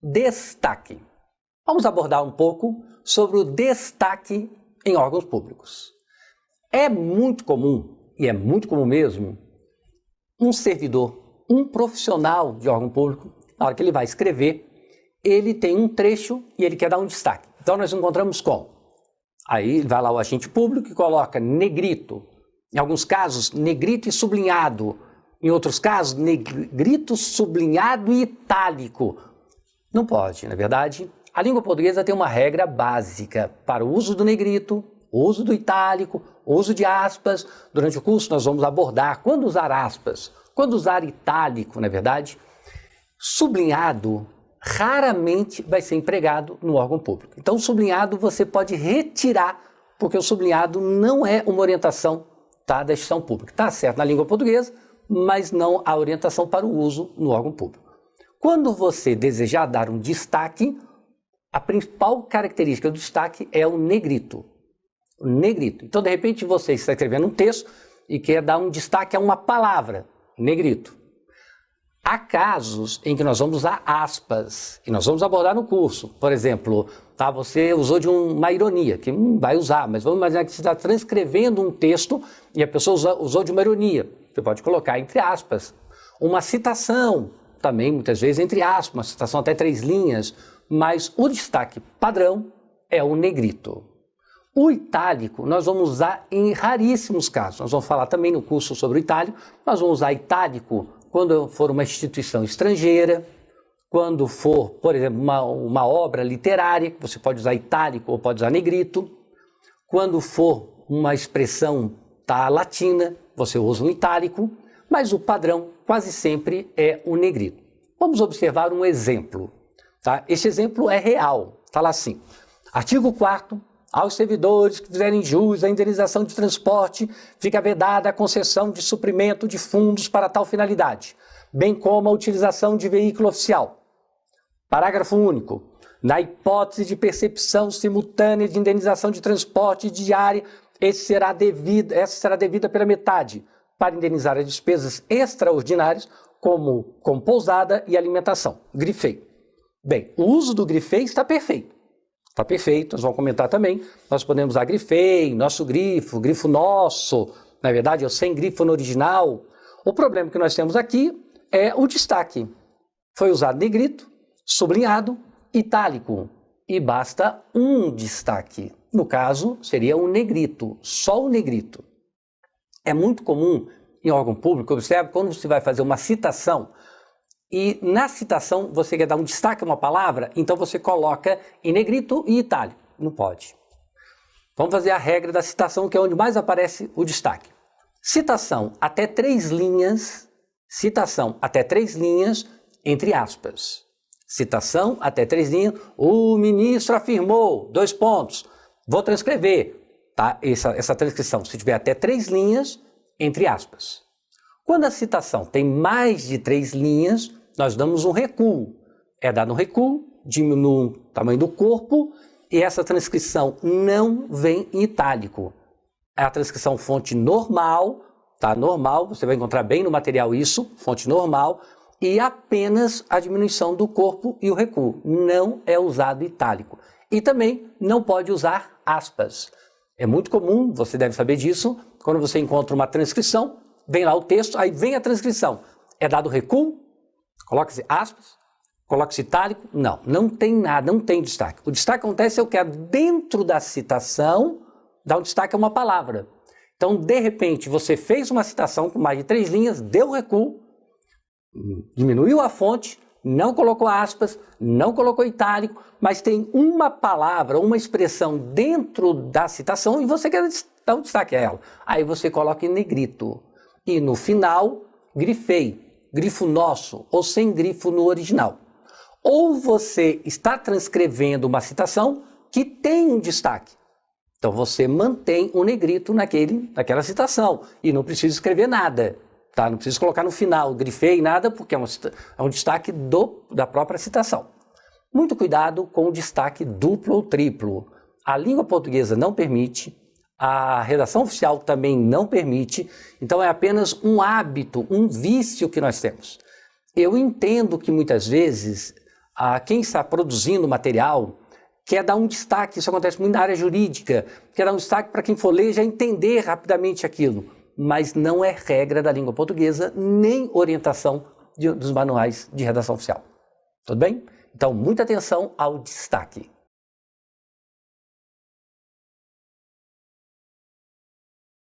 Destaque. Vamos abordar um pouco sobre o destaque em órgãos públicos. É muito comum, e é muito comum mesmo, um servidor, um profissional de órgão público, na hora que ele vai escrever, ele tem um trecho e ele quer dar um destaque. Então nós encontramos com, aí vai lá o agente público e coloca negrito, em alguns casos negrito e sublinhado, em outros casos negrito, sublinhado e itálico. Não pode, na verdade. A língua portuguesa tem uma regra básica para o uso do negrito, o uso do itálico, o uso de aspas. Durante o curso nós vamos abordar quando usar aspas, quando usar itálico, na verdade. Sublinhado raramente vai ser empregado no órgão público. Então o sublinhado você pode retirar, porque o sublinhado não é uma orientação, tá, da instituição pública. Está certo na língua portuguesa, mas não a orientação para o uso no órgão público. Quando você desejar dar um destaque, a principal característica do destaque é o negrito. O negrito. Então, de repente, você está escrevendo um texto e quer dar um destaque a uma palavra, negrito. Há casos em que nós vamos usar aspas, e nós vamos abordar no curso. Por exemplo, tá, você usou de uma ironia, que não vai usar, mas vamos imaginar que você está transcrevendo um texto e a pessoa usou de uma ironia. Você pode colocar entre aspas. Uma citação, também muitas vezes entre aspas, uma citação até 3 linhas, mas o destaque padrão é o negrito. O itálico nós vamos usar em raríssimos casos. Nós vamos falar também no curso sobre o itálico. Nós vamos usar itálico quando for uma instituição estrangeira, quando for, por exemplo, uma obra literária, você pode usar itálico ou pode usar negrito. Quando for uma expressão latina, você usa um itálico, mas o padrão quase sempre é o negrito. Vamos observar um exemplo. Tá? Este exemplo é real. Está lá assim. Artigo 4º. Aos servidores que fizerem jus à indenização de transporte, fica vedada a concessão de suprimento de fundos para tal finalidade, bem como a utilização de veículo oficial. Parágrafo único. Na hipótese de percepção simultânea de indenização de transporte diária, essa será devida pela metade, para indenizar as despesas extraordinárias, como com pousada e alimentação. Grifei. Bem, o uso do grifei está perfeito. Está perfeito, nós vamos comentar também. Nós podemos usar grifei, nosso grifo, grifo nosso. Na verdade, é o sem grifo no original. O problema que nós temos aqui é o destaque. Foi usado negrito, sublinhado, itálico. E basta um destaque. No caso, seria um negrito, só o negrito. É muito comum em órgão público, observe, quando você vai fazer uma citação, e na citação você quer dar um destaque a uma palavra, então você coloca em negrito e itálico. Não pode. Vamos fazer a regra da citação, que é onde mais aparece o destaque. Citação até 3 linhas, citação até 3 linhas, entre aspas. Citação até 3 linhas, o ministro afirmou, 2 pontos. Vou transcrever, tá? Essa transcrição, se tiver até 3 linhas, entre aspas. Quando a citação tem mais de 3 linhas, nós damos um recuo. É dado um recuo, diminui o tamanho do corpo e essa transcrição não vem em itálico. É a transcrição fonte normal, tá? Normal, você vai encontrar bem no material isso, fonte normal, e apenas a diminuição do corpo e o recuo. Não é usado itálico. E também não pode usar aspas. É muito comum, você deve saber disso, quando você encontra uma transcrição, vem lá o texto, aí vem a transcrição. É dado recuo, coloca-se aspas, coloca-se itálico. Não, não tem nada, não tem destaque. O destaque acontece, eu quero dentro da citação, dar um destaque a uma palavra. Então, de repente, você fez uma citação com mais de 3 linhas, deu recuo, diminuiu a fonte, não colocou aspas, não colocou itálico, mas tem uma palavra, uma expressão dentro da citação e você quer dar um destaque a ela. Aí você coloca em negrito. E no final, grifei, grifo nosso ou sem grifo no original. Ou você está transcrevendo uma citação que tem um destaque. Então você mantém o negrito naquela citação e não precisa escrever nada. Tá? Não precisa colocar no final, grifei, nada, porque é um destaque da própria citação. Muito cuidado com o destaque duplo ou triplo. A língua portuguesa não permite. A redação oficial também não permite, então é apenas um hábito, um vício que nós temos. Eu entendo que muitas vezes quem está produzindo material quer dar um destaque, isso acontece muito na área jurídica, quer dar um destaque para quem for ler já entender rapidamente aquilo, mas não é regra da língua portuguesa, nem orientação dos manuais de redação oficial. Tudo bem? Então, muita atenção ao destaque.